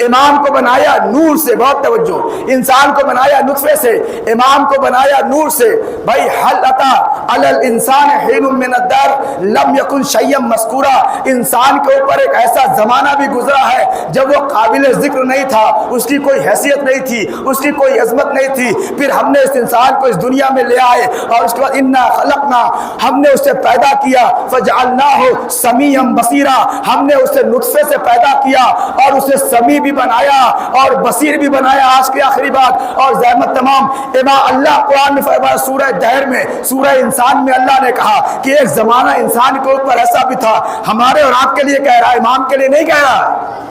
امام کو بنایا نور سے، بہت توجہ، انسان کو بنایا نطفے سے، امام کو بنایا نور سے۔ بھائی حل اتا علی الانسان حین من الدہر لم یکن شیئا مذکورا، انسان کے اوپر ایک ایسا زمانہ بھی گزرا ہے جب وہ قابل ذکر نہیں تھا، اس کی کوئی حیثیت نہیں تھی، اس کی کوئی عظمت نہیں تھی، پھر ہم نے اس انسان انسان کو اس دنیا میں لے آئے اور اس کے بعد انا خلقنا ہم نے اسے پیدا کیا فجعلناہ سمیعا بصیرا ہم نے اسے نطفے سے پیدا کیا اور اسے سمیع بھی بنایا اور بصیر بھی بنایا. آج کی آخری بات اور زحمت تمام اللہ قرآن میں فرمایا سورہ دہر میں سورہ انسان میں اللہ نے کہا کہ ایک زمانہ انسان کے اوپر ایسا بھی تھا. ہمارے اور آپ کے لیے کہہ رہا ہے, امام کے لیے نہیں کہہ رہا ہے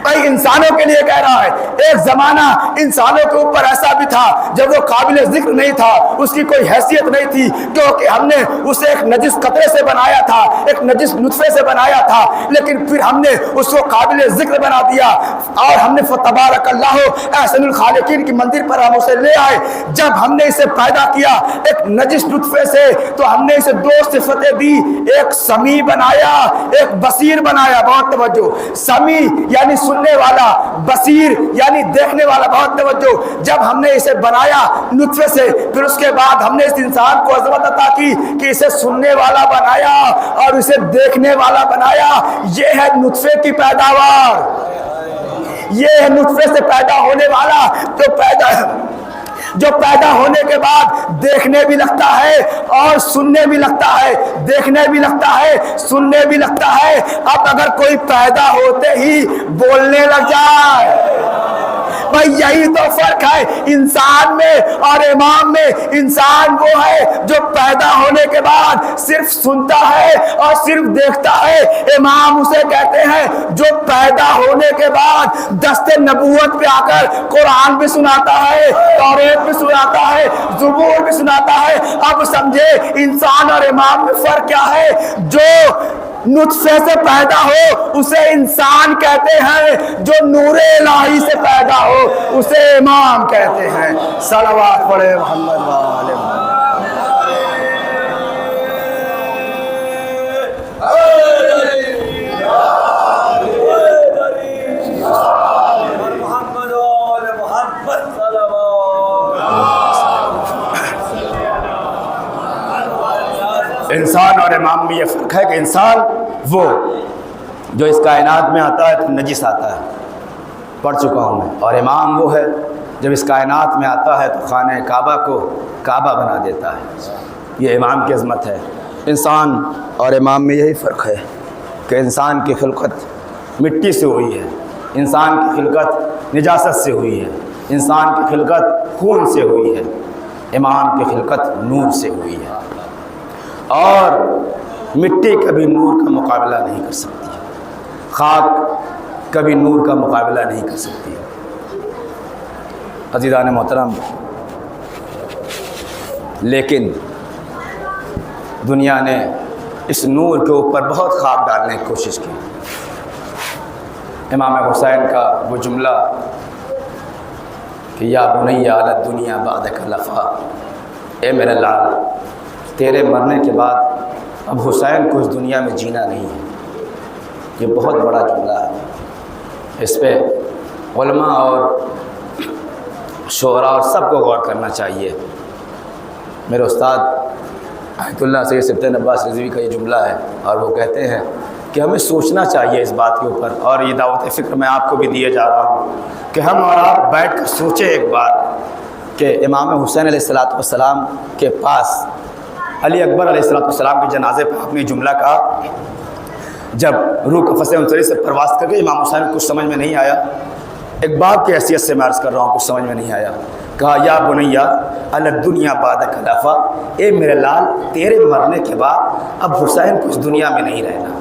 بھائی, انسانوں کے لیے کہہ رہا ہے. ایک زمانہ انسانوں کے اوپر ایسا بھی تھا جب وہ قابل ذکر نہیں تھا, اس کی کوئی حیثیت نہیں تھی, کیونکہ ہم نے اسے ایک نجس قطرے سے بنایا تھا, ایک نجس نطفے سے بنایا تھا, لیکن پھر ہم نے اس کو قابل ذکر بنا دیا اور ہم نے فتبارک اللہ احسن الخالقین کی منزل پر ہم اسے لے آئے. جب ہم نے اسے پیدا کیا ایک نجس نطفے سے تو ہم نے اسے دو صفتیں دی, ایک سمیع بنایا, ایک بصیر بنایا. بہت توجہ, سمیع یعنی سننے والا, بصیر یعنی دیکھنے والا. بہت توجہ. جب ہم نے اسے بنایا نطفے سے پھر اس کے بعد ہم نے اس انسان کو عظمت عطا کی کہ اسے سننے والا بنایا اور اسے دیکھنے والا بنایا. یہ ہے نطفے کی پیداوار, یہ ہے نطفے سے پیدا ہونے والا جو پیدا ہونے کے بعد دیکھنے بھی لگتا ہے اور سننے بھی لگتا ہے, دیکھنے بھی لگتا ہے, سننے بھی لگتا ہے. اب اگر کوئی پیدا ہوتے ہی بولنے لگ جائے, بھائی یہی تو فرق ہے انسان میں اور امام میں. انسان وہ ہے جو پیدا ہونے کے بعد صرف سنتا ہے اور صرف دیکھتا ہے. امام اسے کہتے ہیں جو پیدا ہونے کے بعد دست نبوت پہ آ کر قرآن بھی سناتا ہے, توریت بھی سناتا ہے, زبور بھی سناتا ہے. اب سمجھے انسان اور امام میں فرق کیا ہے. جو نطفے سے پیدا ہو اسے انسان کہتے ہیں, جو نور الہی سے پیدا ہو اسے امام کہتے ہیں. صلوات پڑھے محمد وآلہ محمد. انسان اور امام میں یہ فرق ہے کہ انسان وہ جو اس کائنات میں آتا ہے تو نجس آتا ہے, پڑھ چکا ہوں میں, اور امام وہ ہے جب اس کائنات میں آتا ہے تو خانہ کعبہ کو کعبہ بنا دیتا ہے. یہ امام کی عظمت ہے. انسان اور امام میں یہی فرق ہے کہ انسان کی خلقت مٹی سے ہوئی ہے, انسان کی خلقت نجاست سے ہوئی ہے, انسان کی خلقت خون سے ہوئی ہے, امام کی خلقت نور سے ہوئی ہے. اور مٹی کبھی نور کا مقابلہ نہیں کر سکتی, خاک کبھی نور کا مقابلہ نہیں کر سکتی. عزیزان محترم, لیکن دنیا نے اس نور کے اوپر بہت خاک ڈالنے کی کوشش کی. امام حسین کا وہ جملہ کہ یا بنی علی الدنیا بعدک لفا, اے میرے لال تیرے مرنے کے بعد اب حسین کو اس دنیا میں جینا نہیں ہے. یہ بہت بڑا جملہ ہے. اس پہ علماء اور شعراء اور سب کو غور کرنا چاہیے. میرے استاد آیت اللہ سید سبطین عباس رضوی کا یہ جملہ ہے, اور وہ کہتے ہیں کہ ہمیں سوچنا چاہیے اس بات کے اوپر, اور یہ دعوت فکر میں آپ کو بھی دیے جا رہا ہوں کہ ہم اور آپ بیٹھ کر سوچیں ایک بات کہ امام حسین علیہ السلام کے پاس علی اکبر علیہ السلام کے جنازے پر آپ نے جملہ کہا. جب روح قفس انصری سے پرواز کر کے امام حسین کو کچھ سمجھ میں نہیں آیا, ایک باپ کی حیثیت سے میں عرض کر رہا ہوں, کچھ سمجھ میں نہیں آیا, کہا یا بنیا علی الدنیا بعدک لفا, اے میرے لال تیرے مرنے کے بعد اب حسین کو اس دنیا میں نہیں رہنا.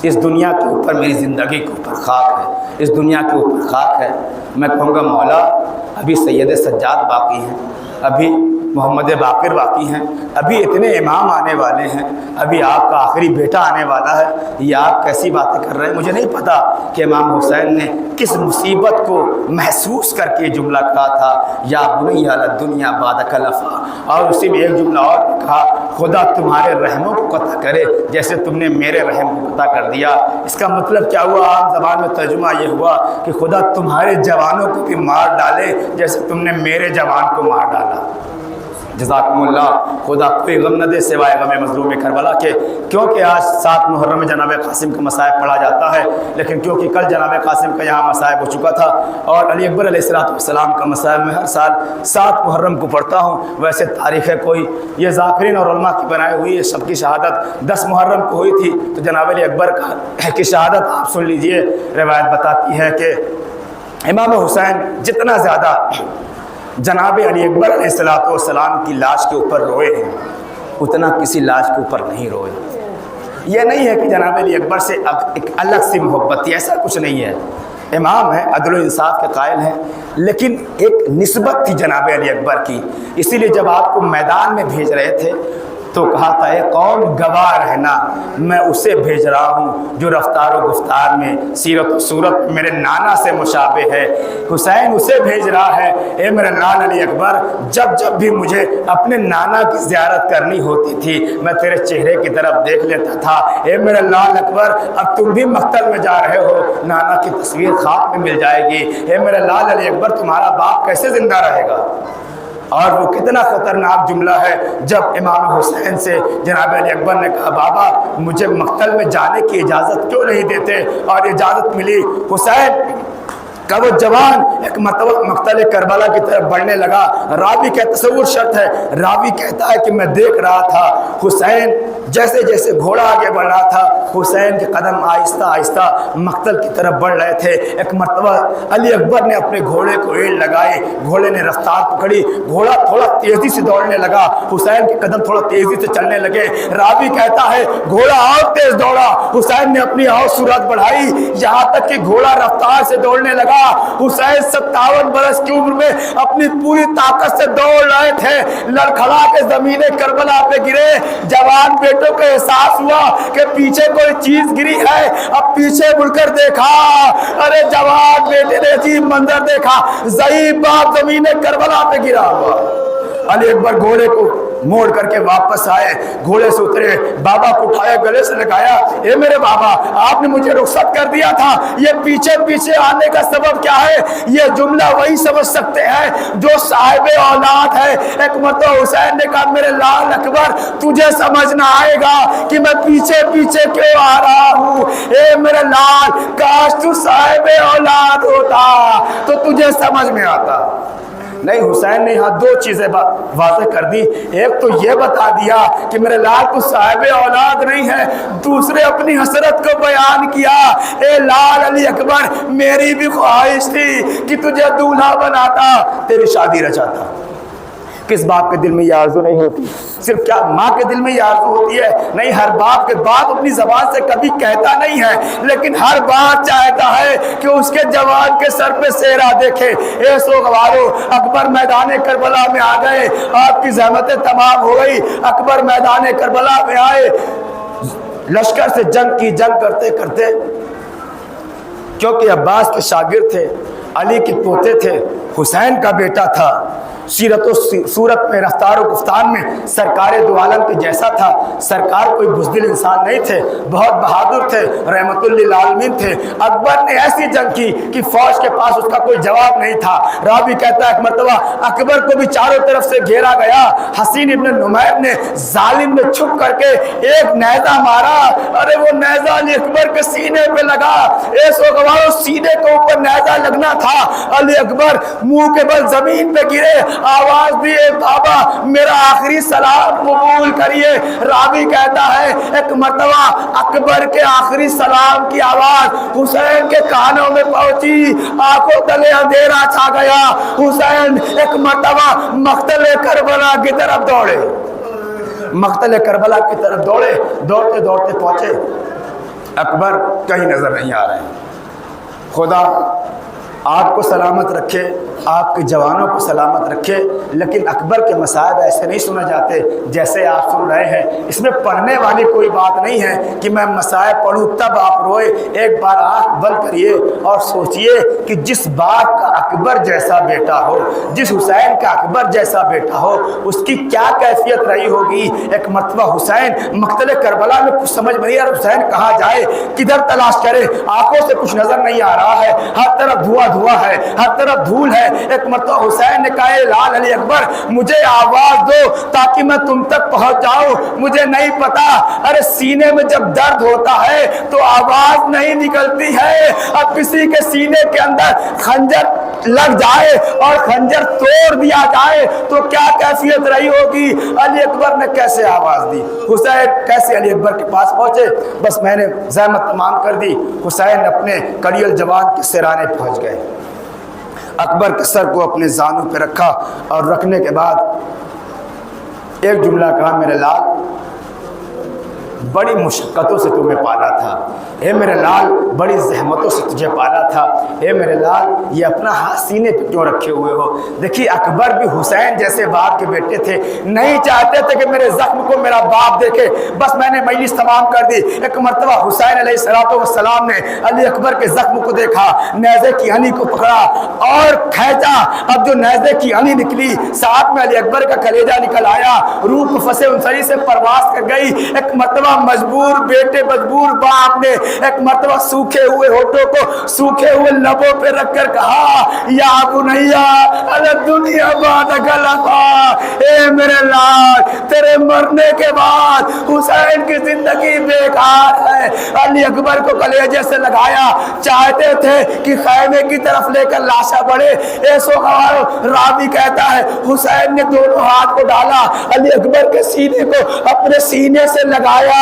اس دنیا کے اوپر میری زندگی کے اوپر خاک ہے, اس دنیا کے اوپر خاک ہے. میں کہوں گا مولا ابھی سید سجاد باقی ہیں, ابھی محمد باقر باقی ہیں, ابھی اتنے امام آنے والے ہیں, ابھی آپ کا آخری بیٹا آنے والا ہے. یہ آپ کیسی باتیں کر رہے ہیں؟ مجھے نہیں پتا کہ امام حسین نے کس مصیبت کو محسوس کر کے جملہ کہا تھا یا بنی علی الدنیا بعدک لفا. اور اسی میں ایک جملہ اور کہا خدا تمہارے رحموں کو قطع کرے جیسے تم نے میرے رحم کو قطع کر دیا. اس کا مطلب کیا ہوا؟ عام زبان میں ترجمہ یہ ہوا کہ خدا تمہارے جوانوں کو بھی مار ڈالے جیسے تم نے میرے جوان کو مار ڈالا. جزاکم اللہ، خدا کوئی غم نہ دے سوائے غم مظلوم کربلا کے، کیونکہ آج 7 محرم میں جناب قاسم کا مصائب پڑھا جاتا ہے، لیکن کیونکہ کل جناب قاسم کا یہاں مصائب ہو چکا تھا اور علی اکبر علیہ السلام کا مصائب میں ہر سال 7 محرم کو پڑھتا ہوں۔ ویسے تاریخ ہے کوئی یہ ذاکرین اور علماء کی بنائی ہوئی ہے، سب کی شہادت 10 محرم کو ہوئی تھی، تو جناب علی اکبر کی شہادت آپ سن لیجئے۔ روایت بتاتی ہے کہ امام حسین جتنا زیادہ جناب علی اکبر علیہ السلام کی لاش کے اوپر روئے ہیں اتنا کسی لاش کے اوپر نہیں روئے۔ یہ نہیں ہے کہ جناب علی اکبر سے ایک الگ سی محبت تھی، ایسا کچھ نہیں ہے۔ امام ہے، عدل و انصاف کے قائل ہیں، لیکن ایک نسبت تھی جناب علی اکبر کی، اسی لیے جب آپ کو میدان میں بھیج رہے تھے تو کہا تھا اے قوم گواہ رہنا، میں اسے بھیج رہا ہوں جو رفتار و گفتار میں، سیرت و صورت میرے نانا سے مشابہ ہے۔ حسین اسے بھیج رہا ہے، اے میرا نانا علی اکبر، جب جب بھی مجھے اپنے نانا کی زیارت کرنی ہوتی تھی میں تیرے چہرے کی طرف دیکھ لیتا تھا۔ اے میرا لال اکبر، اب تم بھی مقتل میں جا رہے ہو، نانا کی تصویر خواب میں مل جائے گی۔ اے میرا لال علی اکبر، تمہارا باپ کیسے زندہ رہے گا؟ اور وہ کتنا خطرناک جملہ ہے جب امام حسین سے جناب علی اکبر نے کہا بابا مجھے مقتل میں جانے کی اجازت کیوں نہیں دیتے، اور اجازت ملی۔ حسین کا وہ جوان ایک مرتبہ مقتل کربلا کی طرف بڑھنے لگا۔ راوی کا تصور شرط ہے، راوی کہتا ہے کہ میں دیکھ رہا تھا حسین جیسے جیسے گھوڑا آگے بڑھ رہا تھا، حسین کے قدم آہستہ آہستہ مقتل کی طرف بڑھ رہے تھے۔ ایک مرتبہ علی اکبر نے اپنے گھوڑے کو ایڑ لگائی، گھوڑے نے رفتار پکڑی، گھوڑا تھوڑا تیزی سے دوڑنے لگا، حسین کے قدم تھوڑا تیزی سے چلنے لگے۔ راوی کہتا ہے گھوڑا اور تیز دوڑا، حسین نے اپنی اور سرعت بڑھائی یہاں تک کہ گھوڑا رفتار سے دوڑنے لگا۔ حسین 57 برس کی عمر میں اپنی پوری طاقت سے دوڑ رہے تھے، لڑکھڑا کے زمین کربلا پہ گرے۔ جوان بیٹوں کو احساس ہوا کہ پیچھے کوئی چیز گری ہے، اب پیچھے مڑ کر دیکھا، ارے جوان بیٹے نے عجیب منظر دیکھا، ضعیف باپ زمین کربلا پہ گرا ہوا۔ علی اکبر گھوڑے کو موڑ کر کے واپس آئے، گھوڑے سے اترے، بابا کو اٹھایا، گلے سے لگایا، اے میرے بابا آپ نے مجھے رخصت کر دیا تھا، یہ پیچھے پیچھے آنے کا سبب کیا ہے؟ یہ جملہ وہی سمجھ سکتے ہیں جو صاحب اولاد ہے۔ ایک مرتبہ حسین نے کہا میرے لال اکبر تجھے سمجھنا آئے گا کہ میں پیچھے پیچھے کیوں آ رہا ہوں۔ اے میرے لال کاش تو صاحب اولاد ہوتا تو تجھے سمجھ میں آتا۔ نہیں، حسین نے یہاں 2 چیزیں واضح کر دی، ایک تو یہ بتا دیا کہ میرے لال تو صاحب اولاد نہیں ہے، دوسرے اپنی حسرت کو بیان کیا، اے لال علی اکبر میری بھی خواہش تھی کہ تجھے دولہا بناتا، تیری شادی رچاتا۔ کس باپ کے دل میں یہ آرزو نہیں ہوتی؟ صرف کیا ماں کے دل میں یہ آرزو ہوتی ہے؟ نہیں، ہر باپ کے باپ اپنی زبان سے کبھی کہتا نہیں ہے، لیکن ہر باپ چاہتا ہے کہ اس کے جوان کے سر پہ سہرا دیکھے۔ اے سوگوارو، اکبر میدان کربلا میں آ گئے، آپ کی زحمتیں تمام ہو گئی، اکبر میدان کربلا میں آئے، لشکر سے جنگ کرتے کرتے، کیونکہ عباس کے شاگرد تھے، علی کے پوتے تھے، حسین کا بیٹا تھا، سیرت و صورت میں، رفتار و گفتار میں سرکار دو عالم کے جیسا تھا۔ سرکار کوئی بزدل انسان نہیں تھے، بہت بہادر تھے، رحمت للعالمین تھے۔ اکبر نے ایسی جنگ کی کہ فوج کے پاس اس کا کوئی جواب نہیں تھا۔ راوی کہتا ہے ایک مرتبہ اکبر کو بھی چاروں طرف سے گھیرا گیا، حسین ابن نمیر نے ظالم نے چھپ کر کے ایک نیزہ مارا، ارے وہ نیزہ علی اکبر کے سینے پہ لگا۔ اے سوگوارو، سینے کے اوپر نیزہ لگنا تھا، علی اکبر منہ کے بل زمین پہ گرے، آواز دیے بابا میرا آخری سلام قبول کریے۔ راوی کہتا ہے ایک مرتبہ اکبر کے آخری سلام کی آواز حسین کے کانوں میں پہنچی، آنکھوں تلے اندھیرا چھا گیا۔ حسین ایک مرتبہ مقتل کربلا کی طرف دوڑے، مقتل کربلا کی طرف دوڑے، دوڑتے دوڑتے پہنچے، اکبر کہیں نظر نہیں آ رہے ہیں۔ خدا آپ کو سلامت رکھے، آپ کے جوانوں کو سلامت رکھے، لیکن اکبر کے مصائب ایسے نہیں سنے جاتے جیسے آپ سن رہے ہیں۔ اس میں پڑھنے والی کوئی بات نہیں ہے کہ میں مصائب پڑھوں تب آپ روئے۔ ایک بار آنکھ بند کریے اور سوچئے کہ جس باپ کا اکبر جیسا بیٹا ہو، جس حسین کا اکبر جیسا بیٹا ہو، اس کی کیا کیفیت رہی ہوگی۔ ایک مرتبہ حسین مقتل کربلا میں کچھ سمجھ نہیں آ رہا، حسین کہاں جائے، کدھر تلاش کرے، آنکھوں سے کچھ نظر نہیں آ رہا ہے، ہر طرف دھواں دھواں ہے, ہر طرف دھول ہے. ایک مرتبہ حسین نے کہا, لال علی اکبر مجھے آواز دو تاکہ میں تم تک پہنچ جاؤں, مجھے نہیں پتا. ارے سینے میں جب درد ہوتا ہے تو آواز نہیں نکلتی ہے. اب کسی کے سینے کے اندر خنجر لگ جائے اور خنجر توڑ دیا جائے تو کیا کیفیت رہی ہوگی. علی اکبر نے کیسے آواز دی, حسین کیسے علی اکبر کے پاس پہنچے. بس میں نے زحمت تمام کر دی. حسین اپنے کڑیل جوان کے سرانے پہنچ گئے. اکبر کے سر کو اپنے زانوں پہ رکھا اور رکھنے کے بعد ایک جملہ کہا, میرے لال بڑی مشقتوں سے تمہیں پالا تھا, اے میرے لال بڑی زحمتوں سے تجھے پالا تھا, اے میرے لال یہ اپنا ہاتھ سینے پہ کیوں رکھے ہوئے ہو. دیکھیے اکبر بھی حسین جیسے باپ کے بیٹے تھے, نہیں چاہتے تھے کہ میرے زخم کو میرا باپ دیکھے. بس میں نے مجلس تمام کر دی. ایک مرتبہ حسین علیہ السلام نے علی اکبر کے زخم کو دیکھا, نیزے کی ہنی کو پکڑا اور کھینچا. اب جو نیزے کی ہنی نکلی ساتھ میں علی اکبر کا کلیجہ نکل آیا, روح کو پھنسے انسری سے پرواز کر گئی. ایک مرتبہ مجبور بیٹے مجبور باپ نے ایک مرتبہ سوکھے ہوئے ہونٹوں کو سوکھے ہوئے لبوں پہ رکھ کر کہا, یا بنیا الدنیا بعدک لفا, اے میرے لال تیرے مرنے کے بعد حسین کی زندگی بیکار ہے. علی اکبر کو کلیجے سے لگایا, چاہتے تھے کہ خیمے کی طرف لے کر لاشا بڑھے. ایسو راوی کہتا ہے حسین نے دونوں ہاتھ کو ڈالا, علی اکبر کے سینے کو اپنے سینے سے لگایا.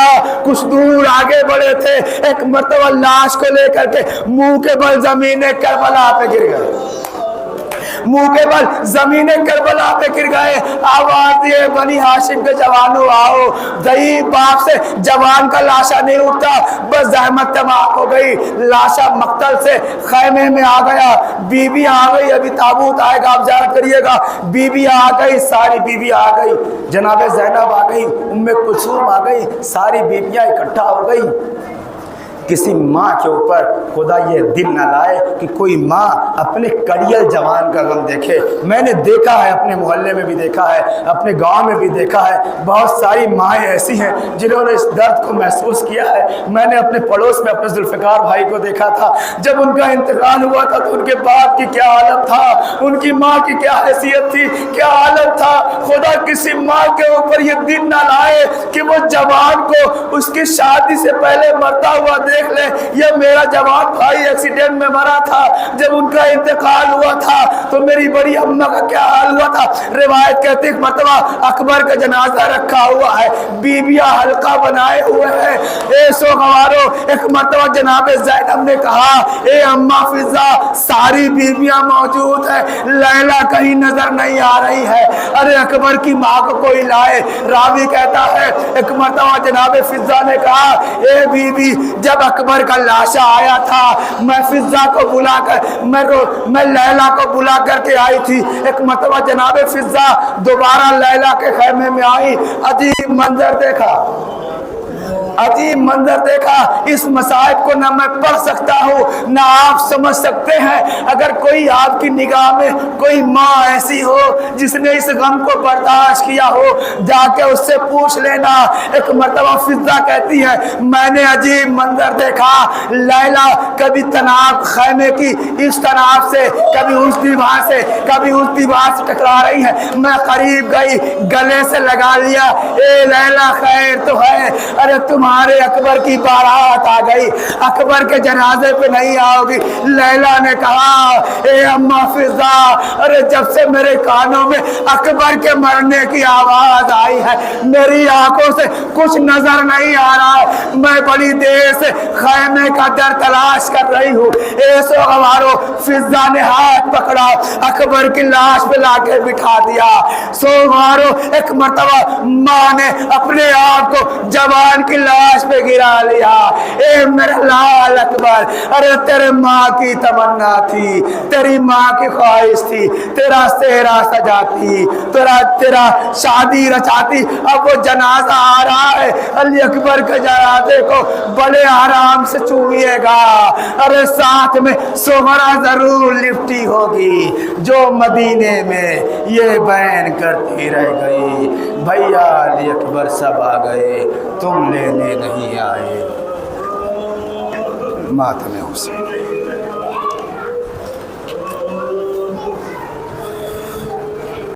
کچھ دور آگے بڑھے تھے, ایک مرتبہ لاش کو لے کر کے منہ کے بل زمین کربلا پہ گر گئے. منہ کے بل زمین کربلا پہ گر گئے. آواز دیے, بنی ہاشم کے جوانوں آؤ. ضعیف باپ سے جوان کا لاشا نہیں اٹھتا. بس زحمت تمام ہو گئی. لاشا مقتل سے خیمے میں آ گیا. بی بی آ گئی, ابھی تابوت آئے گا, آپ زیارت کریے گا. بی بی آ گئی, ساری بی بی آ گئی. جناب زینب آ گئی, ام کلثوم آ گئی, ساری بیویاں اکٹھا ہو گئی. کسی ماں کے اوپر خدا یہ دل نہ لائے کہ کوئی ماں اپنے کڑیل جوان کا غم دیکھے. میں نے دیکھا ہے, اپنے محلے میں بھی دیکھا ہے, اپنے گاؤں میں بھی دیکھا ہے. بہت ساری مائیں ایسی ہیں جنہوں نے اس درد کو محسوس کیا ہے. میں نے اپنے پڑوس میں اپنے ذوالفقار بھائی کو دیکھا تھا, جب ان کا انتقال ہوا تھا تو ان کے باپ کی کیا حالت تھا, ان کی ماں کی کیا حیثیت تھی, کیا حالت تھا. خدا کسی ماں کے اوپر یہ دن نہ لائے کہ وہ جوان کو اس کی شادی سے پہلے مرتا ہوا دیکھ لے. یہ میرا جوان بھائی ایکسیڈنٹ میں مرا تھا, جب ان کا انتقال ہوا تھا تو میری بڑی اماں کا کیا حال ہوا تھا. روایت کہتے ایک مرتبہ اکبر کا جنازہ رکھا ہوا ہے, بیویاں حلقہ بنائے ہوئے ہیں. اے سو گوارو, ایک مرتبہ جناب زینب نے کہا, اے اماں فضا ساری بیویاں موجود ہیں, لیلا کہیں نظر نہیں آ رہی ہے. ارے اکبر کی ماں کو کوئی لائے. راوی کہتا ہے ایک مرتبہ جناب فضا نے کہا, اے بیوی جب اکبر کا لاشا آیا تھا میں فضا کو بلا کر میں لیلا کو بلا کر کے آئی تھی. ایک مرتبہ جناب فضا دوبارہ لیلا کے خیمے میں آئی. عجیب منظر دیکھا, عجیب منظر دیکھا. اس مصائب کو نہ میں پڑھ سکتا ہوں نہ آپ سمجھ سکتے ہیں. اگر کوئی آپ کی نگاہ میں کوئی ماں ایسی ہو جس نے اس غم کو برداشت کیا ہو, جا کے اس سے پوچھ لینا. ایک مرتبہ فضا کہتی ہے میں نے عجیب منظر دیکھا. لیلا کبھی تناب خیمے کی اس تناب سے, کبھی اس دیوار سے, کبھی اس دیوار سے ٹکرا رہی ہے. میں قریب گئی, گلے سے لگا لیا, اے لیلا خیر تو ہے. ارے تمہارے اکبر کی بارات آ گئی, اکبر کے جنازے پہ نہیں آؤ گی. لیلا نے کہا اے اماں فضا, ارے جب سے میرے کانوں میں اکبر کے مرنے کی آواز آئی ہے میری آنکھوں سے کچھ نظر نہیں آ رہا. میں بڑی دیر سے خیمے کا در تلاش کر رہی ہوں. اے سو گوارو, فضا نے ہاتھ پکڑا, اکبر کی لاش پہ لا کے بٹھا دیا. سو گوارو, ایک مرتبہ ماں نے اپنے آپ کو جوان کی لاش پہ گرا لیا. اے میرا لال اکبر, ارے تیرے ماں کی تمنا تھی, تیری ماں کی خواہش تھی, تیرا سہرا سجاتی, تیرا شادی رچاتی. اب وہ جنازہ آ رہا ہے, علی اکبر کے جنازے کو بڑے آرام سے چومیے گا. ارے ساتھ میں سہرا ضرور لپٹی ہوگی جو مدینے میں یہ بیان کرتی رہ گئی, بھیا علی اکبر سب آ گئے تم لینے نہیں آئے. ماتم حسین.